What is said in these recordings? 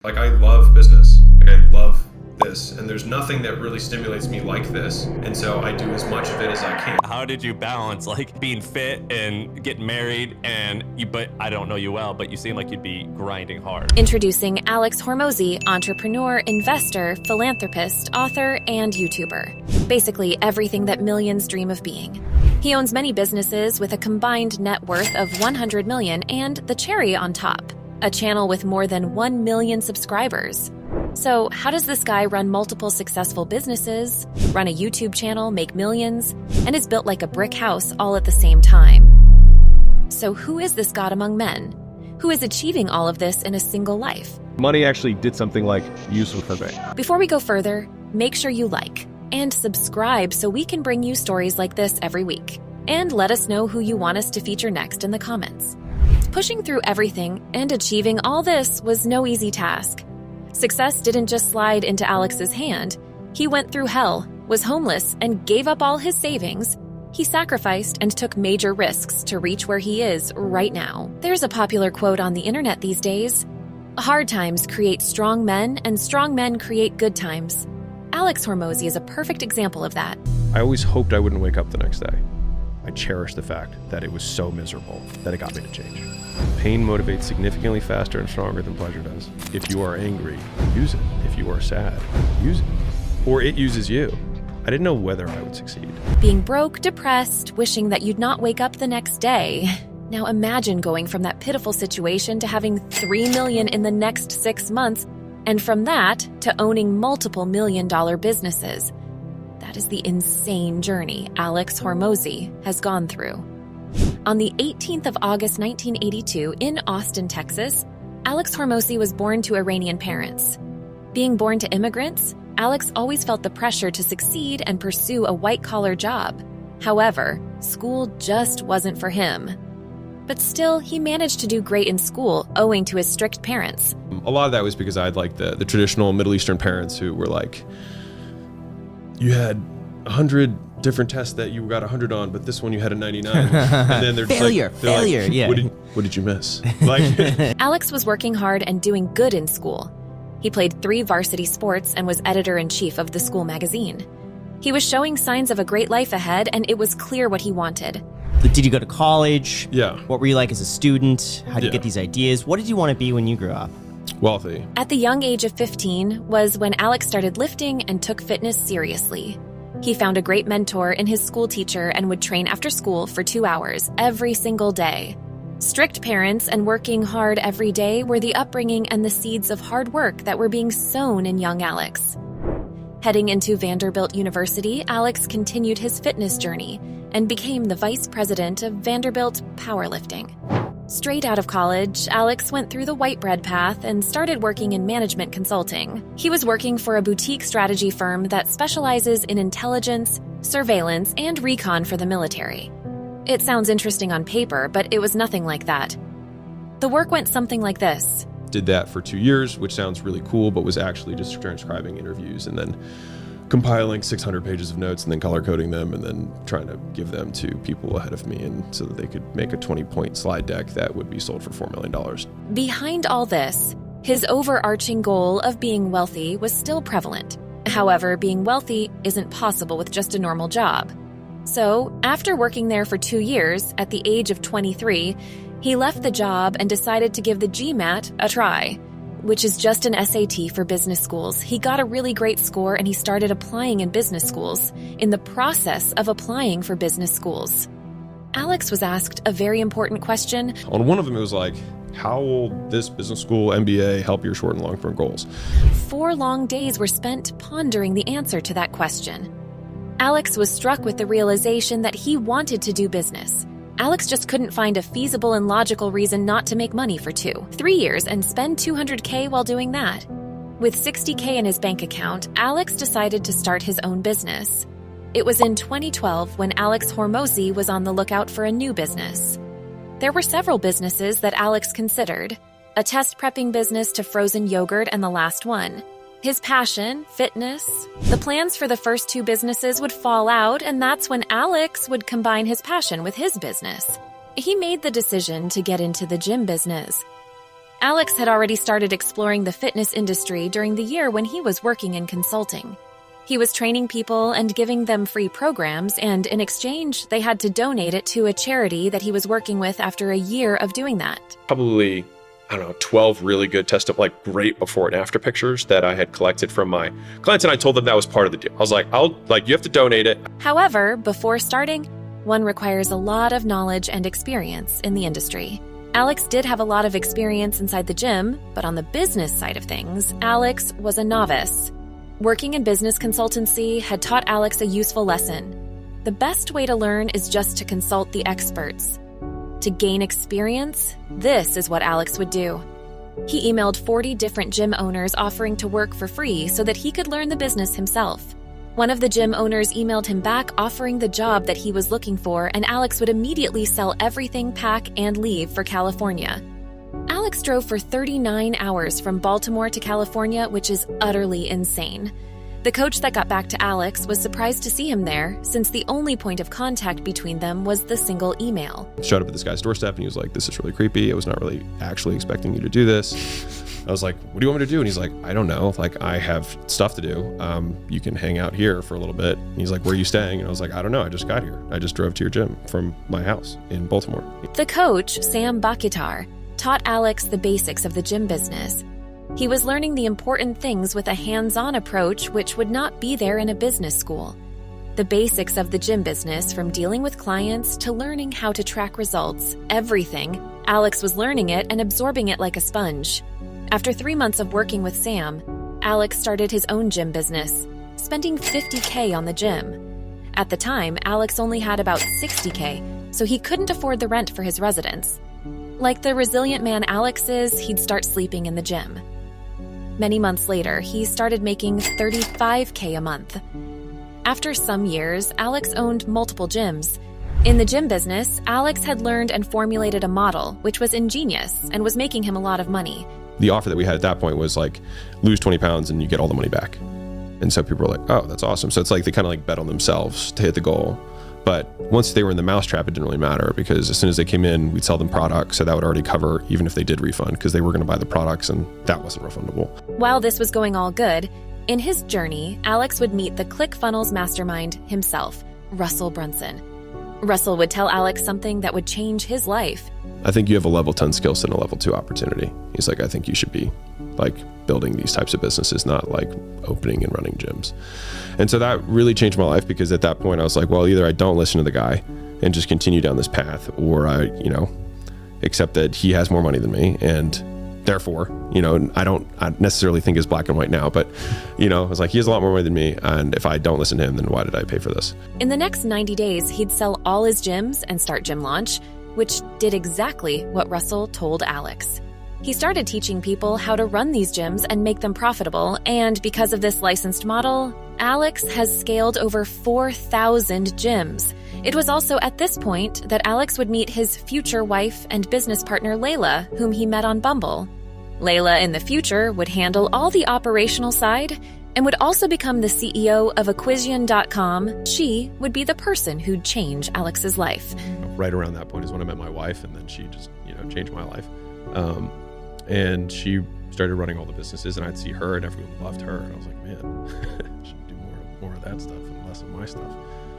Like, I love business. Like, I love this, and there's nothing that really stimulates me like this, and so I do as much of it as I can. How did you balance like being fit and getting married but I don't know you well, but you seem like you'd be grinding hard. Introducing Alex Hormozi, entrepreneur, investor, philanthropist, author, and YouTuber. Basically everything that millions dream of being. He owns many businesses with a combined net worth of 100 million and the cherry on top, a channel with more than 1 million subscribers. So how does this guy run multiple successful businesses, run a YouTube channel, make millions, and is built like a brick house all at the same time? So who is this God among men? Who is achieving all of this in a single life? Money actually did something like useful for me. Before we go further, make sure you like and subscribe so we can bring you stories like this every week. And let us know who you want us to feature next in the comments. Pushing through everything and achieving all this was no easy task. Success didn't just slide into Alex's hand. He went through hell, was homeless, and gave up all his savings. He sacrificed and took major risks to reach where he is right now. There's a popular quote on the internet these days: "Hard times create strong men, and strong men create good times." Alex Hormozi is a perfect example of that. I always hoped I wouldn't wake up the next day. I cherished the fact that it was so miserable that it got me to change. Pain motivates significantly faster and stronger than pleasure does. If you are angry, use it. If you are sad, use it. Or it uses you. I didn't know whether I would succeed. Being broke, depressed, wishing that you'd not wake up the next day. Now imagine going from that pitiful situation to having 3 million in the next 6 months, and from that to owning multiple million-dollar businesses. That is the insane journey Alex Hormozi has gone through. On the 18th of August 1982 in Austin, Texas, Alex Hormozi was born to Iranian parents. Being born to immigrants, Alex always felt the pressure to succeed and pursue a white-collar job. However, school just wasn't for him. But still, he managed to do great in school owing to his strict parents. A lot of that was because I had like the traditional Middle Eastern parents who were like, you had 100 different tests that you got 100 on, but this one you had a 99. And then they're just failure, like, yeah. What did you miss? Like, Alex was working hard and doing good in school. He played 3 varsity sports and was editor-in-chief of the school magazine. He was showing signs of a great life ahead, and it was clear what he wanted. Did you go to college? Yeah. What were you like as a student? How did you get these ideas? What did you want to be when you grew up? wealthy. At the young age of 15 was when Alex started lifting and took fitness seriously. He found a great mentor in his school teacher and would train after school for 2 hours every single day. Strict parents and working hard every day were the upbringing and the seeds of hard work that were being sown in young Alex. Heading into Vanderbilt University, Alex continued his fitness journey and became the vice president of Vanderbilt Powerlifting. Straight out of college, Alex went through the white bread path and started working in management consulting. He was working for a boutique strategy firm that specializes in intelligence, surveillance, and recon for the military. It sounds interesting on paper, but it was nothing like that. The work went something like this. Did that for 2 years, which sounds really cool, but was actually just transcribing interviews and then compiling 600 pages of notes and then color coding them and then trying to give them to people ahead of me and so that they could make a 20-point slide deck that would be sold for $4 million. Behind all this, his overarching goal of being wealthy was still prevalent. However, being wealthy isn't possible with just a normal job. So, after working there for 2 years, at the age of 23, he left the job and decided to give the GMAT a try, which is just an SAT for business schools. He got a really great score and he started applying in business schools, in the process of applying for business schools. Alex was asked a very important question. On one of them, it was like, how will this business school MBA help your short and long-term goals? 4 long days were spent pondering the answer to that question. Alex was struck with the realization that he wanted to do business. Alex just couldn't find a feasible and logical reason not to make money for 3 years and spend $200K while doing that. With $60K in his bank account, Alex decided to start his own business. It was in 2012 when Alex Hormozi was on the lookout for a new business. There were several businesses that Alex considered, a test prepping business to frozen yogurt and the last one. His passion, fitness. The plans for the first 2 businesses would fall out, and that's when Alex would combine his passion with his business. He made the decision to get into the gym business. Alex had already started exploring the fitness industry during the year when he was working in consulting. He was training people and giving them free programs, and in exchange, they had to donate it to a charity that he was working with after a year of doing that. Probably, 12 really good great before and after pictures that I had collected from my clients, and I told them that was part of the deal. I was like, you have to donate it. However, before starting, one requires a lot of knowledge and experience in the industry. Alex did have a lot of experience inside the gym, but on the business side of things, Alex was a novice. Working in business consultancy had taught Alex a useful lesson. The best way to learn is just to consult the experts. To gain experience, this is what Alex would do. He emailed 40 different gym owners offering to work for free so that he could learn the business himself. One of the gym owners emailed him back offering the job that he was looking for, and Alex would immediately sell everything, pack, and leave for California. Alex drove for 39 hours from Baltimore to California, which is utterly insane. The coach that got back to Alex was surprised to see him there, since the only point of contact between them was the single email. Showed up at this guy's doorstep and he was like, "This is really creepy. I was not really actually expecting you to do this." I was like, "What do you want me to do?" And he's like, "I don't know. I have stuff to do. You can hang out here for a little bit." And he's like, "Where are you staying?" And I was like, "I don't know. I just got here. I just drove to your gym from my house in Baltimore." The coach, Sam Bakitar, taught Alex the basics of the gym business. He was learning the important things with a hands-on approach which would not be there in a business school. The basics of the gym business, from dealing with clients to learning how to track results, everything, Alex was learning it and absorbing it like a sponge. After 3 months of working with Sam, Alex started his own gym business, spending $50K on the gym. At the time, Alex only had about $60K, so he couldn't afford the rent for his residence. Like the resilient man Alex is, he'd start sleeping in the gym. Many months later, he started making $35K a month. After some years, Alex owned multiple gyms. In the gym business, Alex had learned and formulated a model, which was ingenious and was making him a lot of money. The offer that we had at that point was lose 20 pounds and you get all the money back. And so people were like, "Oh, that's awesome." So it's they kind of bet on themselves to hit the goal. But once they were in the mousetrap, it didn't really matter, because as soon as they came in, we'd sell them products. So that would already cover even if they did refund, because they were going to buy the products and that wasn't refundable. While this was going all good, in his journey, Alex would meet the ClickFunnels mastermind himself, Russell Brunson. Russell would tell Alex something that would change his life. "I think you have a level 10 skill set and a level 2 opportunity." He's like, "I think you should be building these types of businesses, not opening and running gyms." And so that really changed my life, because at that point I was like, well, either I don't listen to the guy and just continue down this path, or I, accept that he has more money than me. And therefore, I necessarily think it's black and white now, but, I was like, he has a lot more money than me. And if I don't listen to him, then why did I pay for this? In the next 90 days, he'd sell all his gyms and start Gym Launch, which did exactly what Russell told Alex. He started teaching people how to run these gyms and make them profitable, and because of this licensed model, Alex has scaled over 4,000 gyms. It was also at this point that Alex would meet his future wife and business partner Layla, whom he met on Bumble. Layla in the future would handle all the operational side and would also become the CEO of Acquisition.com. She would be the person who'd change Alex's life. Right around that point is when I met my wife, and then she just, changed my life. And she started running all the businesses, and I'd see her and everyone loved her. And I was like, man, I should do more of that stuff and less of my stuff.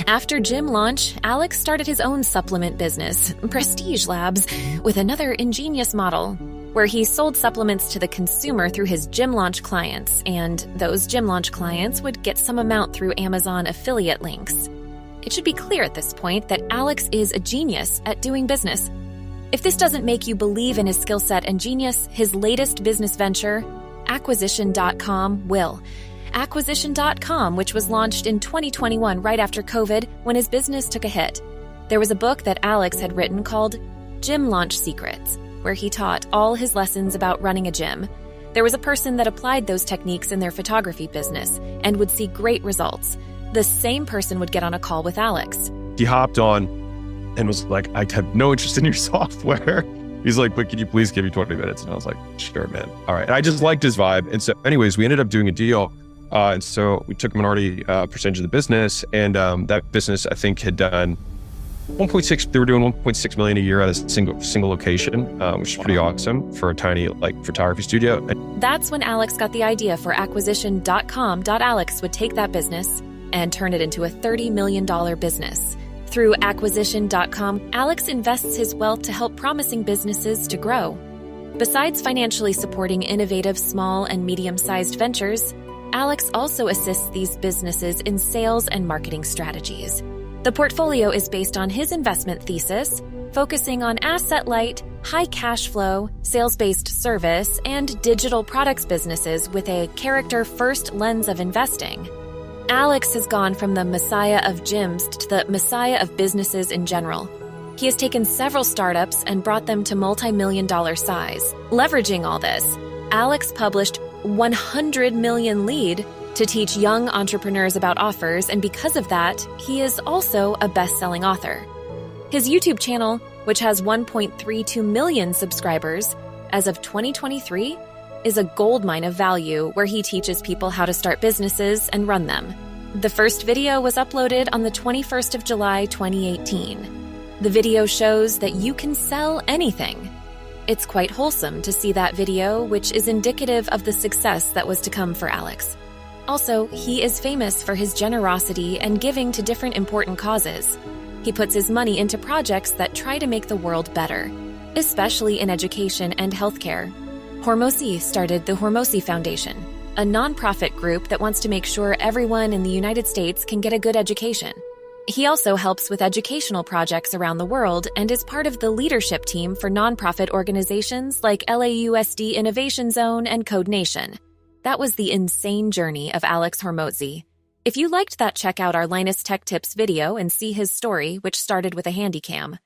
After Gym Launch, Alex started his own supplement business, Prestige Labs, with another ingenious model, where he sold supplements to the consumer through his Gym Launch clients, and those Gym Launch clients would get some amount through Amazon affiliate links. It should be clear at this point that Alex is a genius at doing business. If this doesn't make you believe in his skill set and genius, his latest business venture, Acquisition.com, will. Acquisition.com, which was launched in 2021 right after COVID, when his business took a hit. There was a book that Alex had written called Gym Launch Secrets, where he taught all his lessons about running a gym. There was a person that applied those techniques in their photography business and would see great results. The same person would get on a call with Alex. He hopped on and was like, "I have no interest in your software." He's like, "But can you please give me 20 minutes? And I was like, "Sure, man. All right." And I just liked his vibe. And so anyways, we ended up doing a deal. And so we took a minority percentage of the business. And that business, I think, had done 1.6, they were doing 1.6 million a year at a single location, which is pretty awesome for a tiny photography studio. That's when Alex got the idea for acquisition.com. Alex would take that business and turn it into a $30 million business. Through acquisition.com, Alex invests his wealth to help promising businesses to grow. Besides financially supporting innovative small and medium-sized ventures, Alex also assists these businesses in sales and marketing strategies. The portfolio is based on his investment thesis, focusing on asset-light, high cash flow, sales-based service, and digital products businesses with a character-first lens of investing. Alex has gone from the messiah of gyms to the messiah of businesses in general. He has taken several startups and brought them to multi-million-dollar size. Leveraging all this, Alex published 100 Million Lead to teach young entrepreneurs about offers, and because of that, he is also a best-selling author. His YouTube channel, which has 1.32 million subscribers as of 2023, is a goldmine of value where he teaches people how to start businesses and run them. The first video was uploaded on the 21st of July, 2018. The video shows that you can sell anything. It's quite wholesome to see that video, which is indicative of the success that was to come for Alex. Also, he is famous for his generosity and giving to different important causes. He puts his money into projects that try to make the world better, especially in education and healthcare. Hormozi started the Hormozi Foundation, a nonprofit group that wants to make sure everyone in the United States can get a good education. He also helps with educational projects around the world and is part of the leadership team for nonprofit organizations like LAUSD Innovation Zone and Code Nation. That was the insane journey of Alex Hormozi. If you liked that, check out our Linus Tech Tips video and see his story, which started with a handy cam.